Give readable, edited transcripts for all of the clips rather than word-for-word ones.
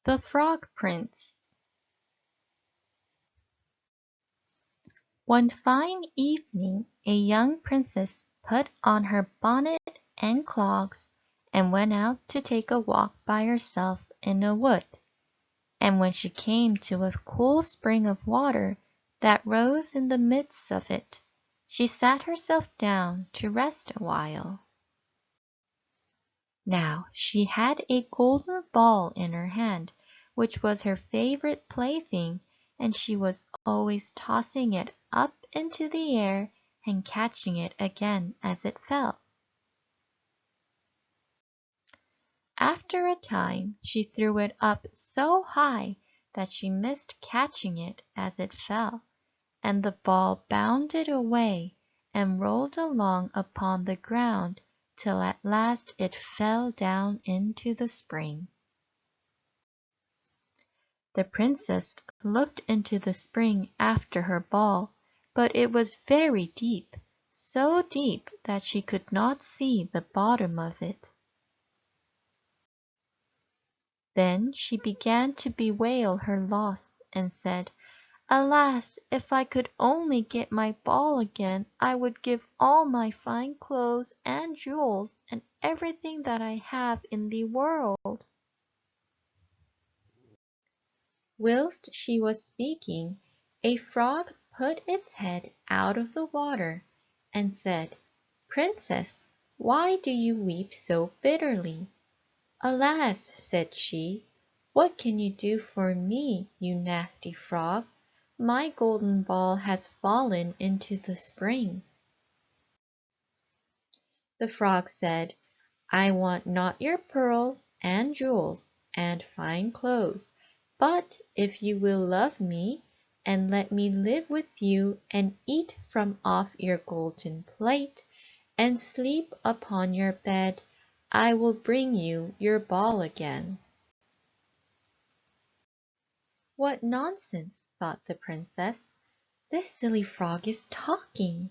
The Frog Prince. One fine evening a young princess put on her bonnet and clogs and went out to take a walk by herself in a wood, and when she came to a cool spring of water that rose in the midst of it, she sat herself down to rest a while. Now she had a golden ball in her hand, which was her favorite plaything, and she was always tossing it up into the air and catching it again as it fell. After a time she threw it up so high that she missed catching it as it fell, and the ball bounded away and rolled along upon the ground till at last it fell down into the spring. The princess looked into the spring after her ball, but it was very deep, so deep that she could not see the bottom of it. Then she began to bewail her loss, and said, "Alas, if I could only get my ball again, I would give all my fine clothes and jewels and everything that I have in the world." Whilst she was speaking, a frog put its head out of the water, and said, "Princess, why do you weep so bitterly?" "Alas," said she, "what can you do for me, you nasty frog? My golden ball has fallen into the spring." The frog said, "I want not your pearls and jewels and fine clothes, but if you will love me, and let me live with you and eat from off your golden plate, and sleep upon your bed, I will bring you your ball again." "What nonsense," thought the princess. "This silly frog is talking.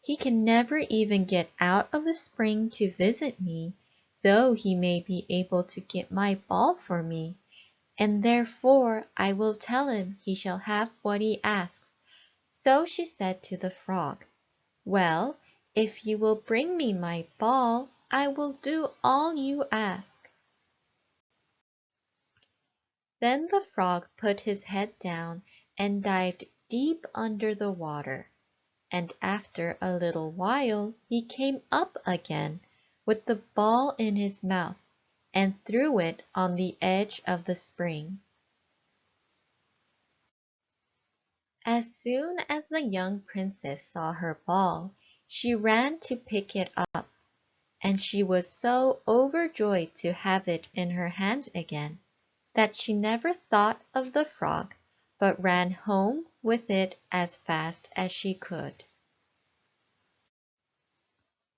He can never even get out of the spring to visit me, though he may be able to get my ball for me, and therefore I will tell him he shall have what he asks." So she said to the frog, "Well, if you will bring me my ball, I will do all you ask." Then the frog put his head down and dived deep under the water, and after a little while he came up again with the ball in his mouth, and threw it on the edge of the spring. As soon as the young princess saw her ball, she ran to pick it up, and she was so overjoyed to have it in her hand again, that she never thought of the frog, but ran home with it as fast as she could.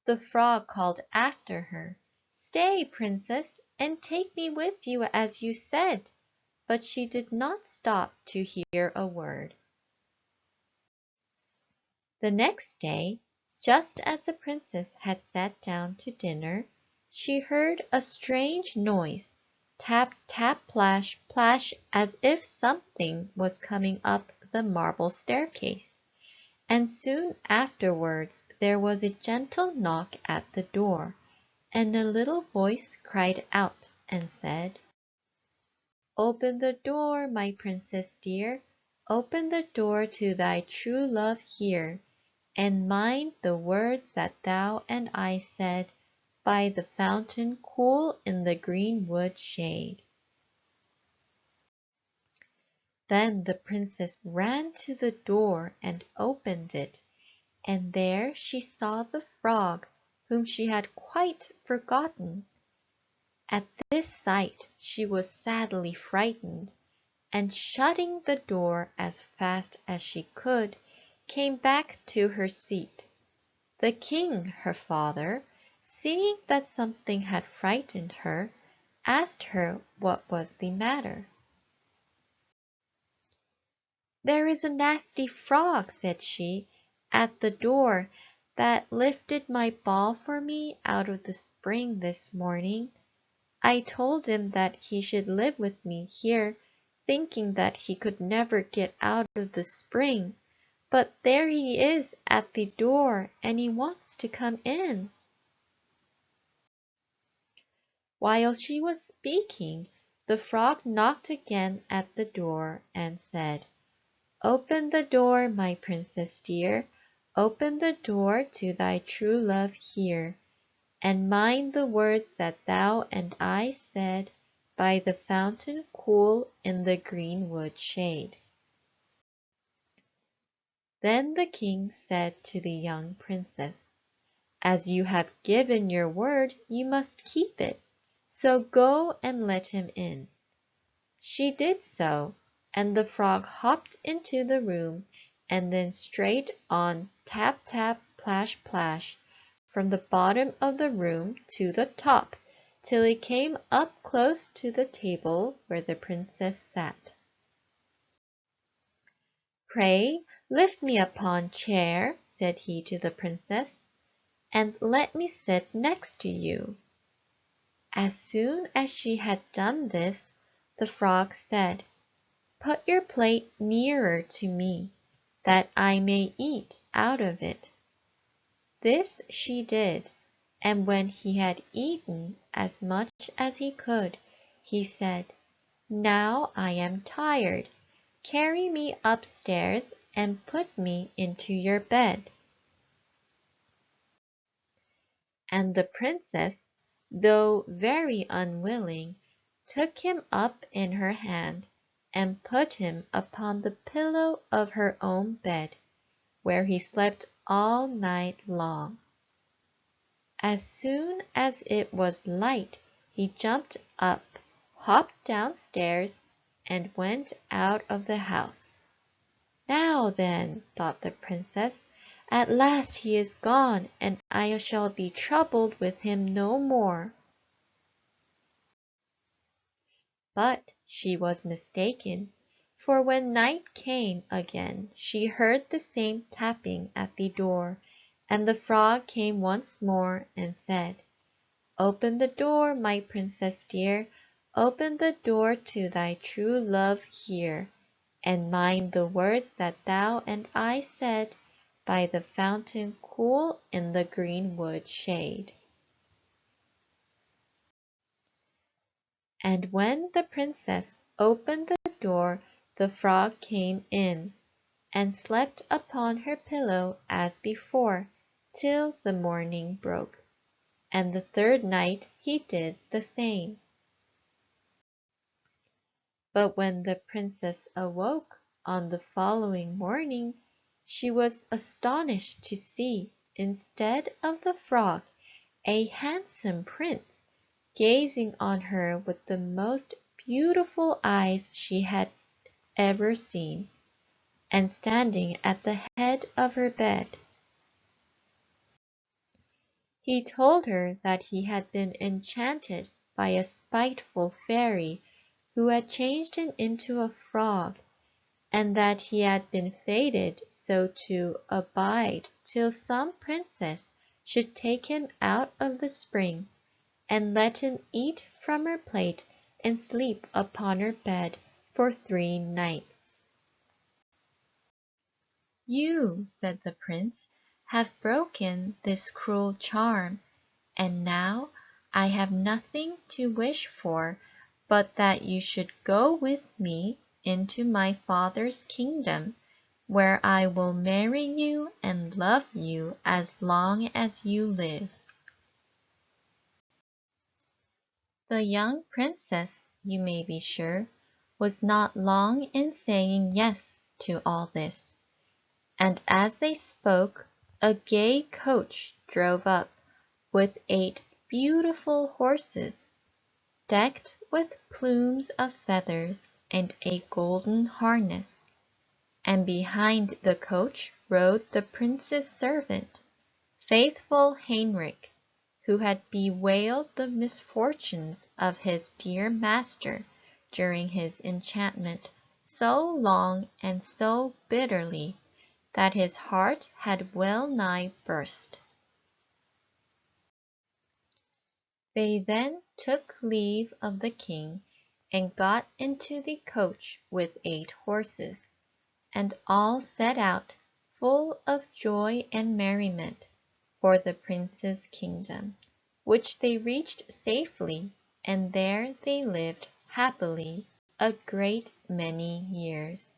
The frog called after her, "Stay, princess, and take me with you as you said," but she did not stop to hear a word. The next day, just as the princess had sat down to dinner, she heard a strange noise, tap, tap, plash, plash, as if something was coming up the marble staircase, and soon afterwards there was a gentle knock at the door, and a little voice cried out and said, "Open the door, my princess dear, open the door to thy true love here, and mind the words that thou and I said by the fountain cool in the green wood shade." Then the princess ran to the door and opened it, and there she saw the frog, whom she had quite forgotten. At this sight she was sadly frightened, and shutting the door as fast as she could, came back to her seat. The king, her father, seeing that something had frightened her, asked her what was the matter. "There is a nasty frog," said she, "at the door, that lifted my ball for me out of the spring this morning. I told him that he should live with me here, thinking that he could never get out of the spring. But there he is at the door, and he wants to come in." While she was speaking, the frog knocked again at the door and said, "Open the door, my princess dear, open the door to thy true love here, and mind the words that thou and I said by the fountain cool in the greenwood shade." Then the king said to the young princess, "As you have given your word, you must keep it, so go and let him in." She did so, and the frog hopped into the room, and then straight on, tap tap, plash plash, from the bottom of the room to the top, till he came up close to the table where the princess sat. "Pray lift me upon chair," said he to the princess, "and let me sit next to you." As soon as she had done this, the frog said, "Put your plate nearer to me, that I may eat out of it." This she did, and when he had eaten as much as he could, he said, "Now I am tired. Carry me upstairs and put me into your bed." And the princess, though very unwilling, took him up in her hand, and put him upon the pillow of her own bed, where he slept all night long. As soon as it was light, he jumped up, hopped downstairs, and went out of the house. "Now then," thought the princess, "at last he is gone, and I shall be troubled with him no more." But she was mistaken, for when night came again she heard the same tapping at the door, and the frog came once more and said, "Open the door, my princess dear, open the door to thy true love here, and mind the words that thou and I said by the fountain cool in the greenwood shade." And when the princess opened the door, the frog came in, and slept upon her pillow as before, till the morning broke. And the third night he did the same. But when the princess awoke on the following morning, she was astonished to see, instead of the frog, a handsome prince, gazing on her with the most beautiful eyes she had ever seen, and standing at the head of her bed. He told her that he had been enchanted by a spiteful fairy who had changed him into a frog, and that he had been fated so to abide till some princess should take him out of the spring, and let him eat from her plate and sleep upon her bed for 3 nights. "You," said the prince, "have broken this cruel charm, and now I have nothing to wish for but that you should go with me into my father's kingdom, where I will marry you and love you as long as you live." The young princess, you may be sure, was not long in saying yes to all this. And as they spoke, a gay coach drove up, with 8 beautiful horses, decked with plumes of feathers and a golden harness, and behind the coach rode the prince's servant, faithful Heinrich, who had bewailed the misfortunes of his dear master during his enchantment so long and so bitterly that his heart had well nigh burst. They then took leave of the king, and got into the coach with 8 horses, and all set out, full of joy and merriment, for the prince's kingdom, which they reached safely, and there they lived happily a great many years.